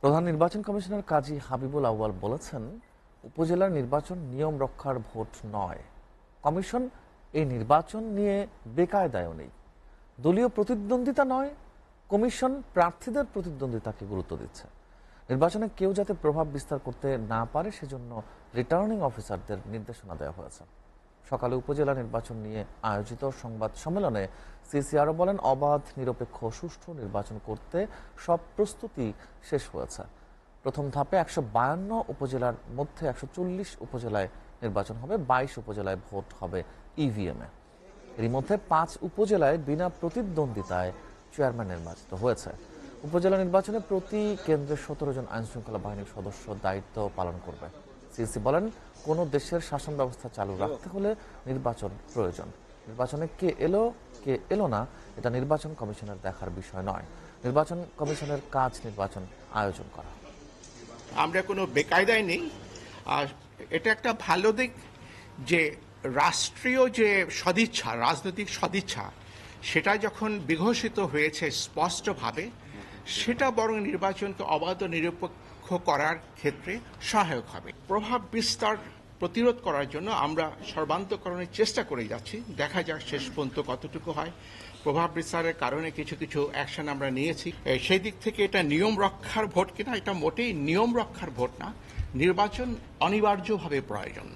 প্রধান নির্বাচন কমিশনার কাজী হাবিবুল আউয়াল বলেছেন, উপজেলার নির্বাচন নিয়ম রক্ষার ভোট নয়। কমিশন এই নির্বাচন নিয়ে বেকায়দায়ও নেই। দলীয় প্রতিদ্বন্দ্বিতা নয়, কমিশন প্রার্থীদের প্রতিদ্বন্দ্বিতাকে গুরুত্ব দিচ্ছে। নির্বাচনে কেউ যাতে প্রভাব বিস্তার করতে না পারে সেজন্য রিটার্নিং অফিসারদের নির্দেশনা দেওয়া হয়েছে। সকালে উপজেলা নির্বাচন নিয়ে আয়োজিত সংবাদ সম্মেলনে সিসি আরও বলেন, অবাধ, নিরপেক্ষ, সুষ্ঠু নির্বাচন করতে সব প্রস্তুতি শেষ হয়েছে। প্রথম ধাপে ১৫২ উপজেলার মধ্যে ১৪০ উপজেলায় নির্বাচন হবে, ২২ উপজেলায় ভোট হবে ইভিএমে। এর মধ্যে ৫ উপজেলায় বিনা প্রতিদ্বন্দ্বিতায় চেয়ারম্যান নির্বাচিত হয়েছে। উপজেলা নির্বাচনে প্রতি কেন্দ্রে ১৭ জন আইনশৃঙ্খলা বাহিনীর সদস্য দায়িত্ব পালন করবে। সিসি বলেন, কোনো দেশের শাসন ব্যবস্থা চালু রাখতে হলে নির্বাচন প্রয়োজন। নির্বাচনে কে এলো না এটা নির্বাচন কমিশনের দেখার বিষয় নয়। নির্বাচন কমিশনের কাজ নির্বাচন আয়োজন করা। আমরা কোনো বেকায়দায় নেই। আর এটা একটা ভালো দিক যে রাষ্ট্রীয় যে সদিচ্ছা, রাজনৈতিক সদিচ্ছা, সেটা যখন বিঘোষিত হয়েছে স্পষ্টভাবে, সেটা বরং নির্বাচনকে অবাধ ও নিরপেক্ষ করার ক্ষেত্রে সহায়ক হবে। প্রভাব বিস্তার প্রতিরোধ করার জন্য আমরা সর্বান্তকরণের চেষ্টা করে যাচ্ছি। দেখা যাক শেষ পর্যন্ত কতটুকু হয়। প্রভাব বিস্তারের কারণে কিছু কিছু অ্যাকশন আমরা নিয়েছি। সেই দিক থেকে এটা নিয়ম রক্ষার ভোট কিনা, এটা মোটেই নিয়ম রক্ষার ভোট না। নির্বাচন অনিবার্যভাবে প্রয়োজন।